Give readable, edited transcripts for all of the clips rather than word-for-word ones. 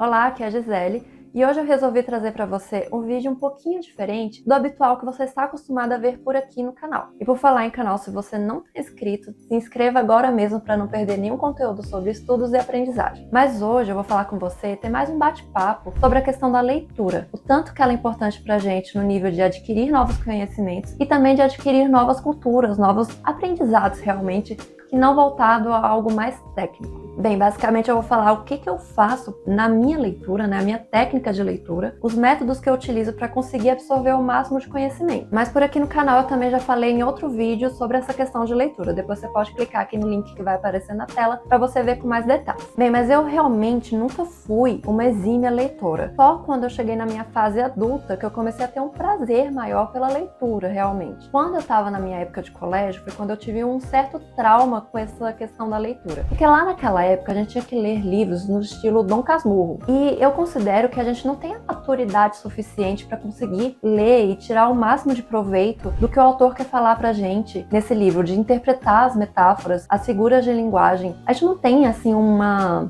Olá, aqui é a Gisele e hoje eu resolvi trazer para você um vídeo um pouquinho diferente do habitual que você está acostumado a ver por aqui no canal. E por falar em canal, se você não está inscrito, se inscreva agora mesmo para não perder nenhum conteúdo sobre estudos e aprendizagem. Mas hoje eu vou falar com você, ter mais um bate-papo sobre a questão da leitura, o tanto que ela é importante para a gente no nível de adquirir novos conhecimentos e também de adquirir novas culturas, novos aprendizados realmente, e não voltado a algo mais técnico. Bem, basicamente eu vou falar o que eu faço na minha leitura, na minha técnica de leitura, os métodos que eu utilizo para conseguir absorver o máximo de conhecimento. Mas por aqui no canal eu também já falei em outro vídeo sobre essa questão de leitura. Depois você pode clicar aqui no link que vai aparecer na tela para você ver com mais detalhes. Bem, mas eu realmente nunca fui uma exímia leitora. Só quando eu cheguei na minha fase adulta que eu comecei a ter um prazer maior pela leitura, realmente. Quando eu estava na minha época de colégio, foi quando eu tive um certo trauma com essa questão da leitura. Porque lá naquela época a gente tinha que ler livros no estilo Dom Casmurro. E eu considero que a gente não tem a maturidade suficiente para conseguir ler e tirar o máximo de proveito do que o autor quer falar pra gente nesse livro, de interpretar as metáforas, as figuras de linguagem. A gente não tem, assim,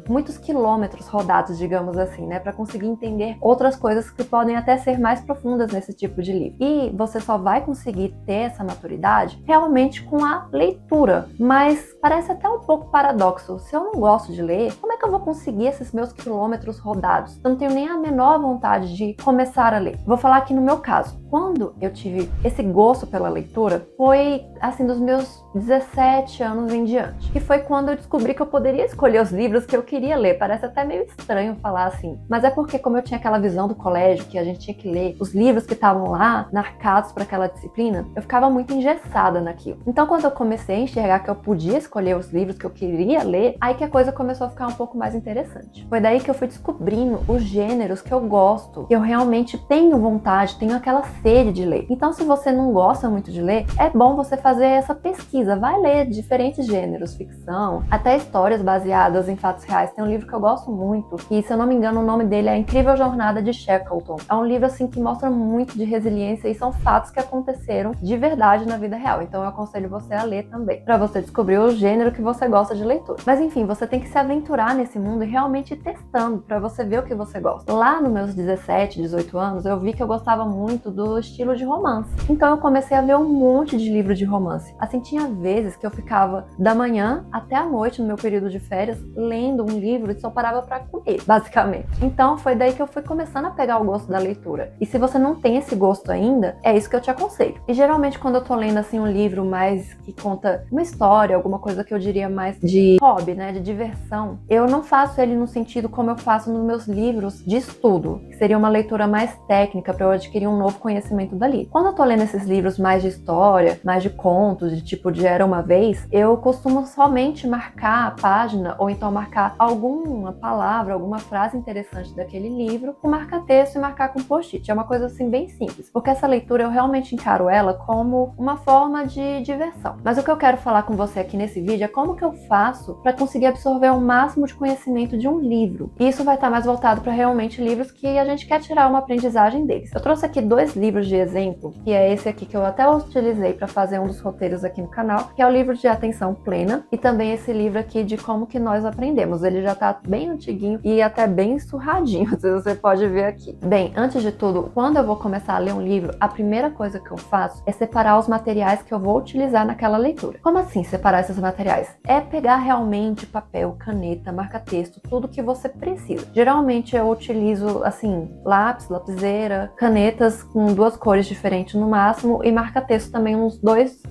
muitos quilômetros rodados, digamos assim, né, para conseguir entender outras coisas que podem até ser mais profundas nesse tipo de livro. E você só vai conseguir ter essa maturidade realmente com a leitura. Mas parece até um pouco paradoxo. Se eu não gosto de ler, como é que eu vou conseguir esses meus quilômetros rodados? Eu não tenho nem a menor vontade de começar a ler. Vou falar aqui no meu caso. Quando eu tive esse gosto pela leitura, foi assim dos meus 17 anos em diante. Que foi quando eu descobri que eu poderia escolher os livros que eu queria ler. Parece até meio estranho falar assim. Mas é porque como eu tinha aquela visão do colégio, que a gente tinha que ler os livros que estavam lá, marcados para aquela disciplina, eu ficava muito engessada naquilo. Então quando eu comecei a enxergar que eu podia escolher os livros que eu queria ler, aí que a coisa começou a ficar um pouco mais interessante. Foi daí que eu fui descobrindo os gêneros que eu gosto, que eu realmente tenho vontade, tenho aquela sede de ler. Então se você não gosta muito de ler, é bom você fazer essa pesquisa, vai ler diferentes gêneros, ficção, até histórias baseadas em fatos reais. Tem um livro que eu gosto muito, e se eu não me engano o nome dele é A Incrível Jornada de Shackleton. É um livro assim que mostra muito de resiliência e são fatos que aconteceram de verdade na vida real. Então eu aconselho você a ler também, para você descobrir o gênero que você gosta de leitura. Mas enfim, você tem que se aventurar nesse mundo e realmente ir testando para você ver o que você gosta. Lá nos meus 17, 18 anos, eu vi que eu gostava muito do estilo de romance. Então eu comecei a ler um monte de livro de romance. Assim, tinha vezes que eu ficava da manhã até a noite no meu período de férias lendo um livro e só parava para comer, basicamente. Então foi daí que eu fui começando a pegar o gosto da leitura. E se você não tem esse gosto ainda, é isso que eu te aconselho. E geralmente quando eu tô lendo assim um livro mais que conta uma história, alguma coisa que eu diria mais de hobby, né, de diversão, eu não faço ele no sentido como eu faço nos meus livros de estudo, que seria uma leitura mais técnica para eu adquirir um novo conhecimento dali. Quando eu tô lendo esses livros mais de história, mais de contos, de tipo de Era Uma Vez, eu costumo somente marcar a página ou então marcar alguma palavra, alguma frase interessante daquele livro com marca-texto e marcar com post-it. É uma coisa assim bem simples, porque essa leitura eu realmente encaro ela como uma forma de diversão. Mas o que eu quero falar com você aqui nesse vídeo é como que eu faço para conseguir absorver o máximo de conhecimento de um livro. E isso vai estar mais voltado para realmente livros que a gente quer tirar uma aprendizagem deles. Eu trouxe aqui dois livros de exemplo, que é esse aqui que eu até utilizei para fazer um dos roteiros aqui no canal, que é o livro de Atenção Plena, e também esse livro aqui de Como que Nós Aprendemos. Ele já tá bem antiguinho e até bem surradinho, se você pode ver aqui. Bem, antes de tudo, quando eu vou começar a ler um livro, a primeira coisa que eu faço é separar os materiais que eu vou utilizar naquela leitura. Como assim separar esses materiais? É pegar realmente papel, caneta, marca-texto, tudo que você precisa. Geralmente eu utilizo, assim, lápis, lapiseira, canetas com duas cores diferentes no máximo e marca-texto também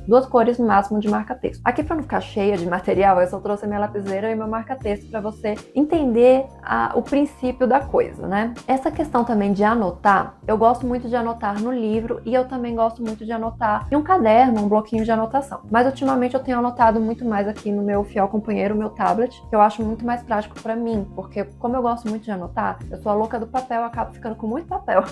duas cores no máximo de marca-texto. Aqui para não ficar cheia de material, eu só trouxe a minha lapiseira e meu marca-texto para você entender o princípio da coisa, né? Essa questão também de anotar, eu gosto muito de anotar no livro e eu também gosto muito de anotar em um caderno, um bloquinho de anotação. Mas ultimamente eu tenho anotado muito mais aqui no meu fiel companheiro, o meu tablet, que eu acho muito mais prático para mim, porque como eu gosto muito de anotar, eu sou a louca do papel, eu acabo ficando com muito papel.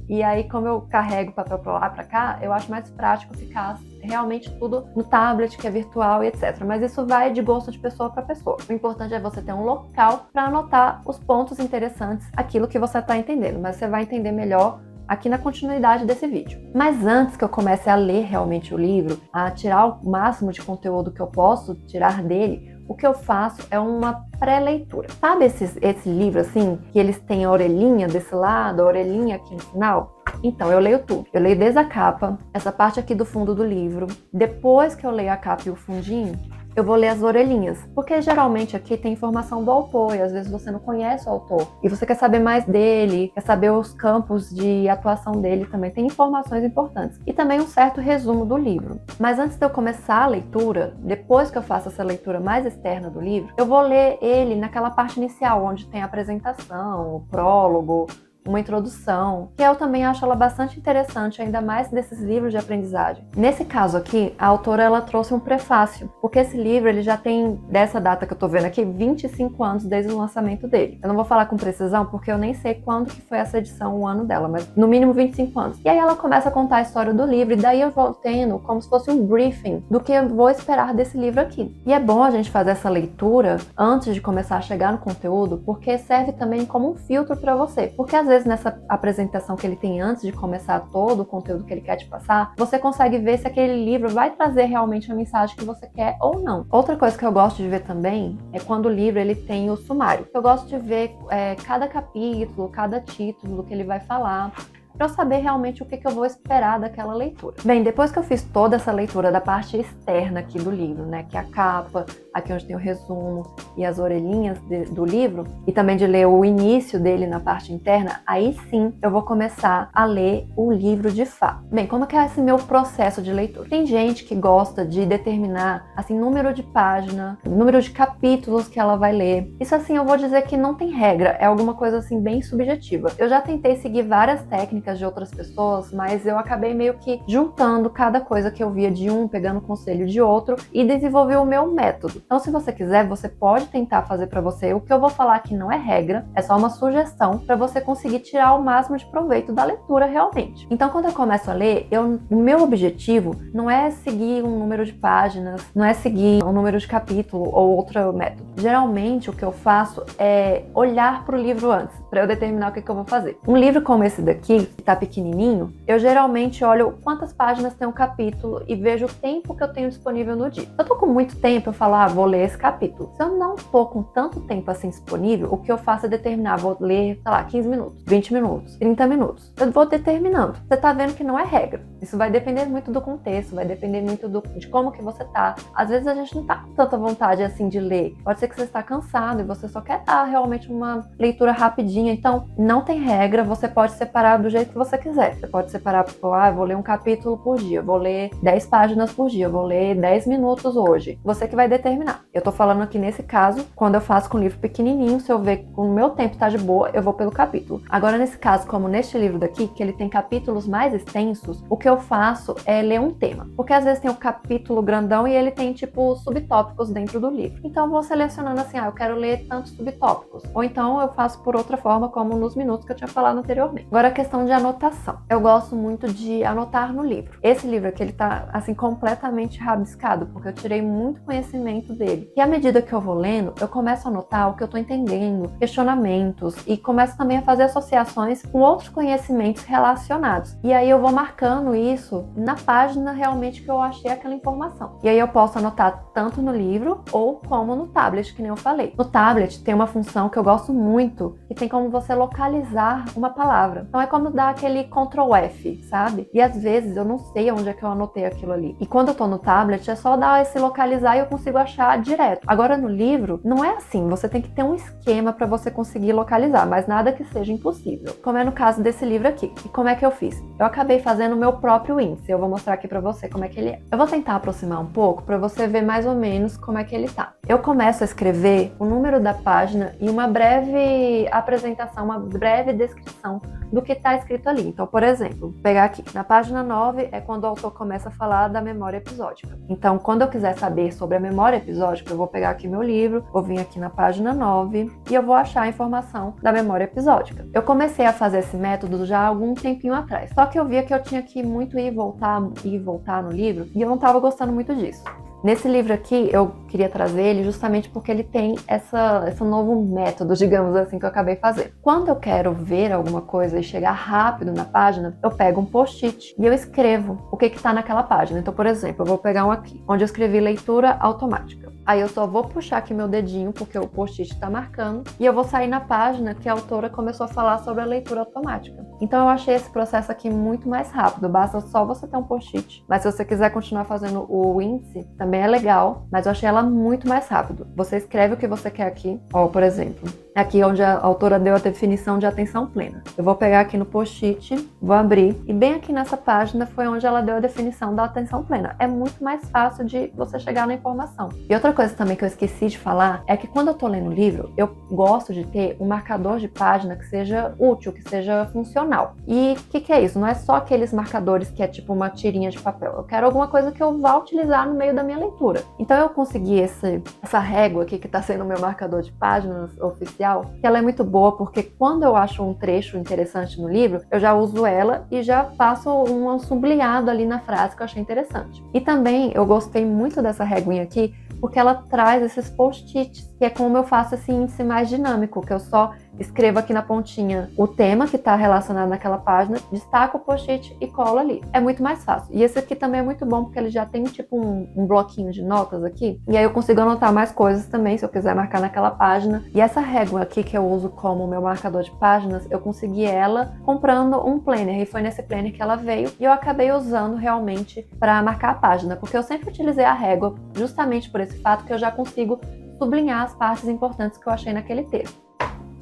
E aí, como eu carrego papel pra lá, pra cá, eu acho mais prático ficar realmente tudo no tablet, que é virtual e etc. Mas isso vai de gosto de pessoa para pessoa. O importante é você ter um local para anotar os pontos interessantes, aquilo que você está entendendo. Mas você vai entender melhor aqui na continuidade desse vídeo. Mas antes que eu comece a ler realmente o livro, a tirar o máximo de conteúdo que eu posso tirar dele, o que eu faço é uma pré-leitura. Sabe esse livro assim, que eles têm a orelhinha desse lado, a orelhinha aqui no final? Então, eu leio tudo. Eu leio desde a capa, essa parte aqui do fundo do livro. Depois que eu leio a capa e o fundinho, eu vou ler as orelhinhas, porque geralmente aqui tem informação do autor e às vezes você não conhece o autor e você quer saber mais dele, quer saber os campos de atuação dele também, tem informações importantes e também um certo resumo do livro. Mas antes de eu começar a leitura, depois que eu faço essa leitura mais externa do livro, eu vou ler ele naquela parte inicial, onde tem a apresentação, o prólogo, uma introdução, que eu também acho ela bastante interessante, ainda mais desses livros de aprendizagem. Nesse caso aqui, a autora ela trouxe um prefácio, porque esse livro ele já tem, dessa data que eu tô vendo aqui, 25 anos desde o lançamento dele. Eu não vou falar com precisão, porque eu nem sei quando que foi essa edição, o ano dela, mas no mínimo 25 anos. E aí ela começa a contar a história do livro, e daí eu vou tendo como se fosse um briefing do que eu vou esperar desse livro aqui. E é bom a gente fazer essa leitura antes de começar a chegar no conteúdo, porque serve também como um filtro para você, porque às vezes nessa apresentação que ele tem antes de começar todo o conteúdo que ele quer te passar, você consegue ver se aquele livro vai trazer realmente a mensagem que você quer ou não. Outra coisa que eu gosto de ver também é quando o livro ele tem o sumário. Eu gosto de ver cada capítulo, cada título do que ele vai falar, para eu saber realmente o que eu vou esperar daquela leitura. Bem, depois que eu fiz toda essa leitura da parte externa aqui do livro, né, que é a capa, aqui onde tem o resumo e as orelhinhas do livro, e também de ler o início dele na parte interna, aí sim eu vou começar a ler o livro de fato. Bem, como que é esse meu processo de leitura? Tem gente que gosta de determinar, assim, número de página, número de capítulos que ela vai ler. Isso, assim, eu vou dizer que não tem regra, é alguma coisa, assim, bem subjetiva. Eu já tentei seguir várias técnicas de outras pessoas, mas eu acabei meio que juntando cada coisa que eu via de um, pegando conselho de outro e desenvolvi o meu método. Então, se você quiser, você pode tentar fazer para você. O que eu vou falar aqui não é regra, é só uma sugestão para você conseguir tirar o máximo de proveito da leitura realmente. Então, quando eu começo a ler, o meu objetivo não é seguir um número de páginas, não é seguir um número de capítulo ou outro método. Geralmente, o que eu faço é olhar para o livro antes, para eu determinar o que eu vou fazer. Um livro como esse daqui, que tá pequenininho, eu geralmente olho quantas páginas tem um capítulo e vejo o tempo que eu tenho disponível no dia. Se eu tô com muito tempo, eu falo, vou ler esse capítulo. Se eu não tô com tanto tempo assim disponível, o que eu faço é determinar, vou ler, sei lá, 15 minutos, 20 minutos, 30 minutos. Eu vou determinando. Você tá vendo que não é regra. Isso vai depender muito do contexto, vai depender muito de como que você tá. Às vezes a gente não tá com tanta vontade assim de ler. Pode ser que você está cansado e você só quer dar realmente uma leitura rapidinha. Então, não tem regra, você pode separar do jeito que você quiser. Você pode separar, eu vou ler um capítulo por dia, vou ler 10 páginas por dia, vou ler 10 minutos hoje. Você que vai determinar. Eu tô falando aqui nesse caso, quando eu faço com um livro pequenininho, se eu ver que o meu tempo tá de boa, eu vou pelo capítulo. Agora, nesse caso, como neste livro daqui, que ele tem capítulos mais extensos, o que eu faço é ler um tema. Porque às vezes tem um capítulo grandão e ele tem, tipo, subtópicos dentro do livro. Então, eu vou selecionando assim, eu quero ler tantos subtópicos. Ou então, eu faço por outra forma, como nos minutos que eu tinha falado anteriormente. Agora, a questão de anotação. Eu gosto muito de anotar no livro. Esse livro aqui, ele tá, assim, completamente rabiscado, porque eu tirei muito conhecimento dele. E à medida que eu vou lendo, eu começo a anotar o que eu tô entendendo, questionamentos, e começo também a fazer associações com outros conhecimentos relacionados. E aí eu vou marcando isso na página realmente que eu achei aquela informação. E aí eu posso anotar tanto no livro ou como no tablet, que nem eu falei. No tablet tem uma função que eu gosto muito, que tem como você localizar uma palavra. Então é como dar aquele Ctrl F, sabe? E às vezes eu não sei onde é que eu anotei aquilo ali. E quando eu tô no tablet, é só dar esse localizar e eu consigo achar direto. Agora no livro, não é assim. Você tem que ter um esquema para você conseguir localizar, mas nada que seja impossível. Como é no caso desse livro aqui. E como é que eu fiz? Eu acabei fazendo o meu próprio índice. Eu vou mostrar aqui para você como é que ele é. Eu vou tentar aproximar um pouco para você ver mais ou menos como é que ele tá. Eu começo a escrever o número da página e uma breve apresentação, uma breve descrição do que está escrito ali. Então, por exemplo, vou pegar aqui. Na página 9 é quando o autor começa a falar da memória episódica. Então, quando eu quiser saber sobre a memória episódica, eu vou pegar aqui meu livro, vou vir aqui na página 9 e eu vou achar a informação da memória episódica. Eu comecei a fazer esse método já há algum tempinho atrás. Só que eu via que eu tinha que muito ir e voltar no livro e eu não estava gostando muito disso. Nesse livro aqui, eu queria trazer ele justamente porque ele tem esse novo método, digamos assim, que eu acabei fazendo. Quando eu quero ver alguma coisa e chegar rápido na página, eu pego um post-it e eu escrevo o que está naquela página. Então, por exemplo, eu vou pegar um aqui, onde eu escrevi leitura automática. Aí eu só vou puxar aqui meu dedinho, porque o post-it tá marcando, e eu vou sair na página que a autora começou a falar sobre a leitura automática. Então eu achei esse processo aqui muito mais rápido, basta só você ter um post-it. Mas se você quiser continuar fazendo o índice, também é legal, mas eu achei ela muito mais rápido. Você escreve o que você quer aqui, ó, por exemplo, aqui onde a autora deu a definição de atenção plena. Eu vou pegar aqui no post-it, vou abrir, e bem aqui nessa página foi onde ela deu a definição da atenção plena. É muito mais fácil de você chegar na informação. E outra coisa também que eu esqueci de falar é que quando eu tô lendo o livro, eu gosto de ter um marcador de página que seja útil, que seja funcional. E o que é isso? Não é só aqueles marcadores que é tipo uma tirinha de papel. Eu quero alguma coisa que eu vá utilizar no meio da minha leitura. Então eu consegui essa régua aqui que tá sendo o meu marcador de páginas oficial, que ela é muito boa porque quando eu acho um trecho interessante no livro, eu já uso ela e já faço um sublinhado ali na frase que eu achei interessante. E também eu gostei muito dessa réguinha aqui porque ela traz esses post-its, que é como eu faço esse índice mais dinâmico, que eu só escrevo aqui na pontinha o tema que está relacionado naquela página, destaco o post-it e colo ali. É muito mais fácil. E esse aqui também é muito bom porque ele já tem tipo um bloquinho de notas aqui. E aí eu consigo anotar mais coisas também, se eu quiser marcar naquela página. E essa régua aqui que eu uso como meu marcador de páginas, eu consegui ela comprando um planner. E foi nesse planner que ela veio. E eu acabei usando realmente para marcar a página. Porque eu sempre utilizei a régua justamente por esse fato que eu já consigo sublinhar as partes importantes que eu achei naquele texto.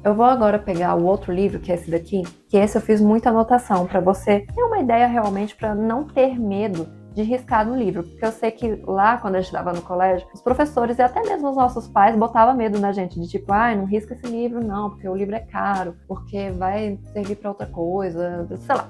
Eu vou agora pegar o outro livro, que é esse daqui, que esse eu fiz muita anotação para você ter uma ideia realmente, para não ter medo de riscar no livro, porque eu sei que lá, quando a gente estava no colégio, os professores e até mesmo os nossos pais botavam medo na gente, de tipo, não risca esse livro não, porque o livro é caro, porque vai servir para outra coisa, sei lá,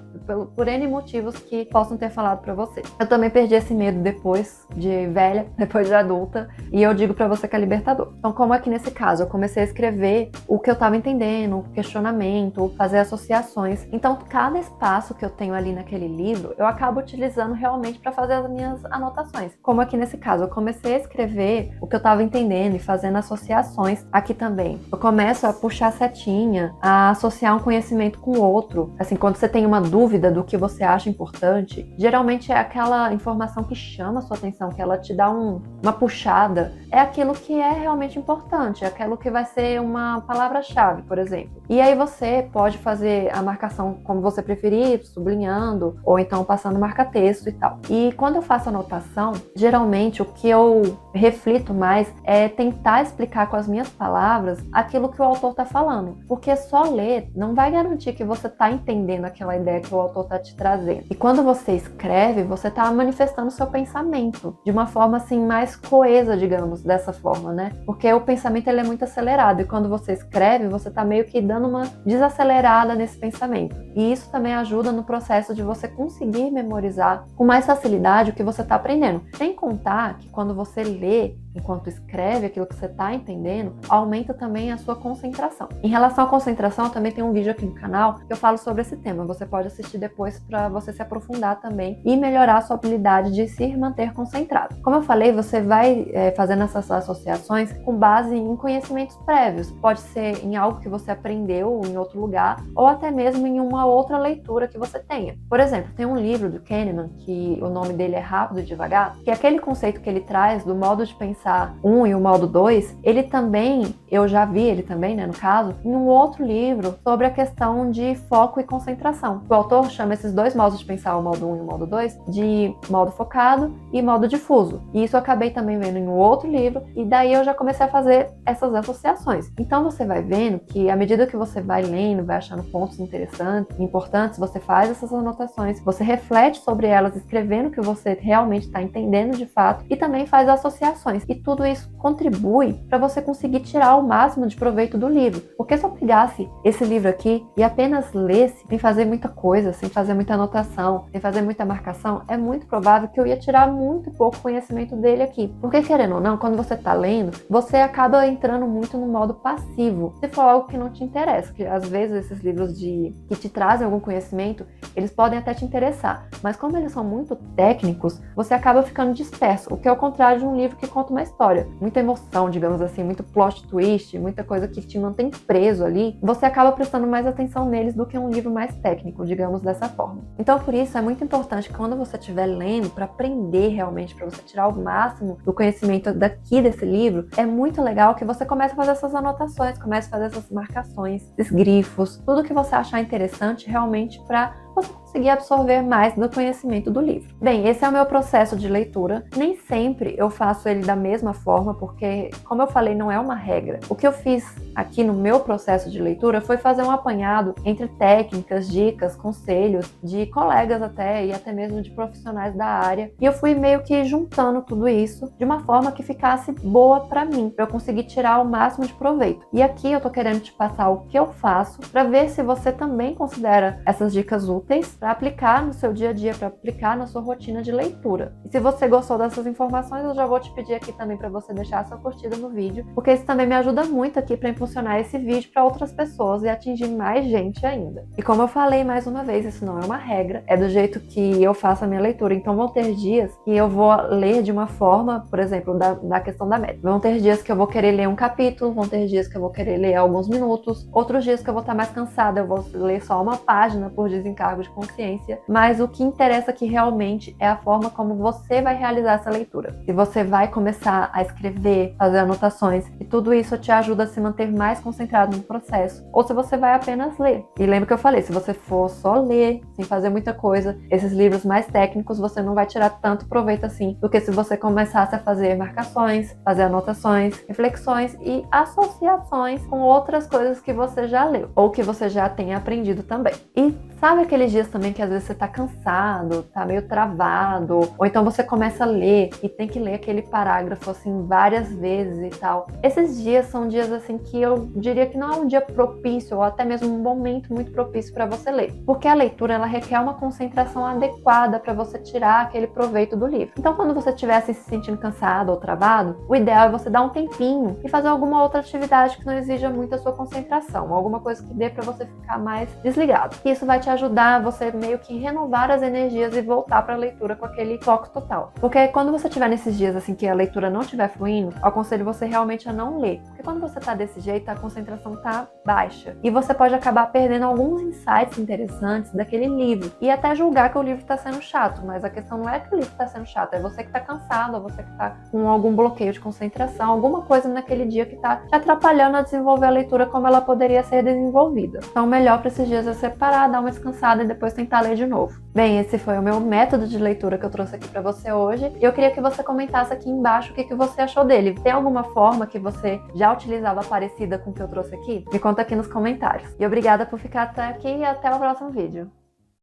por N motivos que possam ter falado para você. Eu também perdi esse medo depois de velha, depois de adulta, e eu digo para você que é libertador. Então, como aqui nesse caso, eu comecei a escrever o que eu estava entendendo, o questionamento, fazer associações. Então, cada espaço que eu tenho ali naquele livro, eu acabo utilizando realmente para fazer as minhas anotações. Como aqui nesse caso, eu comecei a escrever o que eu estava entendendo e fazendo associações. Aqui também, eu começo a puxar a setinha, a associar um conhecimento com o outro. Assim, quando você tem uma dúvida do que você acha importante, geralmente é aquela informação que chama a sua atenção, que ela te dá uma puxada. É aquilo que é realmente importante, é aquilo que vai ser uma palavra-chave, por exemplo. E aí você pode fazer a marcação como você preferir, sublinhando, ou então passando marca-texto e tal. E quando eu faço anotação, geralmente o que eu reflito mais é tentar explicar com as minhas palavras aquilo que o autor está falando. Porque só ler não vai garantir que você está entendendo aquela ideia que o autor está te trazendo. E quando você escreve, você está manifestando seu pensamento de uma forma assim mais coesa, digamos, dessa forma, né? Porque o pensamento ele é muito acelerado e quando você escreve, você está meio que dando uma desacelerada nesse pensamento. E isso também ajuda no processo de você conseguir memorizar com mais facilidade o que você está aprendendo. Sem contar que quando você lê enquanto escreve aquilo que você está entendendo, aumenta também a sua concentração. Em relação à concentração, também tem um vídeo aqui no canal que eu falo sobre esse tema. Você pode assistir depois para você se aprofundar também e melhorar a sua habilidade de se manter concentrado. Como eu falei, você vai fazendo essas associações com base em conhecimentos prévios. Pode ser em algo que você aprendeu em outro lugar ou até mesmo em uma outra leitura que você tenha. Por exemplo, tem um livro do Kahneman, que o nome dele é Rápido e Devagar, que é aquele conceito que ele traz do modo de pensar 1 e o modo 2, ele também, eu já vi ele também, né, no caso, em um outro livro sobre a questão de foco e concentração. O autor chama esses dois modos de pensar, o modo 1 e o modo 2, de modo focado e modo difuso. E isso eu acabei também vendo em um outro livro, e daí eu já comecei a fazer essas associações. Então você vai vendo que à medida que você vai lendo, vai achando pontos interessantes, importantes, você faz essas anotações, você reflete sobre elas, escrevendo o que você realmente está entendendo de fato, e também faz associações. E tudo isso contribui para você conseguir tirar o máximo de proveito do livro. Porque se eu pegasse esse livro aqui e apenas lesse, sem fazer muita coisa, sem fazer muita anotação, sem fazer muita marcação, é muito provável que eu ia tirar muito pouco conhecimento dele aqui. Porque, querendo ou não, quando você está lendo, você acaba entrando muito no modo passivo, se for algo que não te interessa. Porque às vezes esses livros que te trazem algum conhecimento, eles podem até te interessar, mas como eles são muito técnicos, você acaba ficando disperso, o que é o contrário de um livro que conta uma história. Muita emoção, digamos assim, muito plot twist, muita coisa que te mantém preso ali, você acaba prestando mais atenção neles do que um livro mais técnico, digamos dessa forma. Então, por isso, é muito importante que quando você estiver lendo, para aprender realmente, para você tirar o máximo do conhecimento daqui desse livro, é muito legal que você comece a fazer essas anotações, comece a fazer essas marcações, esses grifos, tudo que você achar interessante realmente para você conseguir absorver mais do conhecimento do livro. Bem, esse é o meu processo de leitura. Nem sempre eu faço ele da mesma forma, porque, como eu falei, não é uma regra. O que eu fiz aqui no meu processo de leitura foi fazer um apanhado entre técnicas, dicas, conselhos de colegas até, e até mesmo de profissionais da área. E eu fui meio que juntando tudo isso de uma forma que ficasse boa para mim, para eu conseguir tirar o máximo de proveito. E aqui eu tô querendo te passar o que eu faço para ver se você também considera essas dicas úteis para aplicar no seu dia a dia, para aplicar na sua rotina de leitura. E se você gostou dessas informações, eu já vou te pedir aqui também para você deixar a sua curtida no vídeo, porque isso também me ajuda muito aqui para impulsionar esse vídeo para outras pessoas e atingir mais gente ainda. E como eu falei mais uma vez, isso não é uma regra, é do jeito que eu faço a minha leitura. Então vão ter dias que eu vou ler de uma forma, por exemplo, da questão da métrica. Vão ter dias que eu vou querer ler um capítulo, vão ter dias que eu vou querer ler alguns minutos, outros dias que eu vou estar mais cansada, eu vou ler só uma página por desencargo de consciência, mas o que interessa aqui realmente é a forma como você vai realizar essa leitura. Se você vai começar a escrever, fazer anotações, e tudo isso te ajuda a se manter mais concentrado no processo, ou se você vai apenas ler. E lembra que eu falei, se você for só ler, sem fazer muita coisa, esses livros mais técnicos, você não vai tirar tanto proveito assim, do que se você começasse a fazer marcações, fazer anotações, reflexões e associações com outras coisas que você já leu, ou que você já tenha aprendido também. E sabe aqueles dias também que às vezes você tá cansado, tá meio travado, ou então você começa a ler e tem que ler aquele parágrafo assim várias vezes e tal. Esses dias são dias assim que eu diria que não é um dia propício ou até mesmo um momento muito propício para você ler, porque a leitura ela requer uma concentração adequada para você tirar aquele proveito do livro. Então, quando você estiver se sentindo cansado ou travado, o ideal é você dar um tempinho e fazer alguma outra atividade que não exija muito a sua concentração, alguma coisa que dê para você ficar mais desligado. E isso vai te ajudar a você meio que renovar as energias e voltar para a leitura com aquele foco total. Porque quando você estiver nesses dias assim que a leitura não estiver fluindo, eu aconselho você realmente a não ler. Porque quando você tá desse jeito, a concentração tá baixa. E você pode acabar perdendo alguns insights interessantes daquele livro. E até julgar que o livro tá sendo chato. Mas a questão não é que o livro tá sendo chato, é você que tá cansado, ou você que tá com algum bloqueio de concentração, alguma coisa naquele dia que tá te atrapalhando a desenvolver a leitura como ela poderia ser desenvolvida. Então, o melhor para esses dias é você parar, dar uma descansada e depois tentar ler de novo. Bem, esse foi o meu método de leitura que eu trouxe aqui para você hoje. E eu queria que você comentasse aqui embaixo o que você achou dele. Tem alguma forma que você já utilizava parecida com o que eu trouxe aqui? Me conta aqui nos comentários. E obrigada por ficar até aqui e até o próximo vídeo.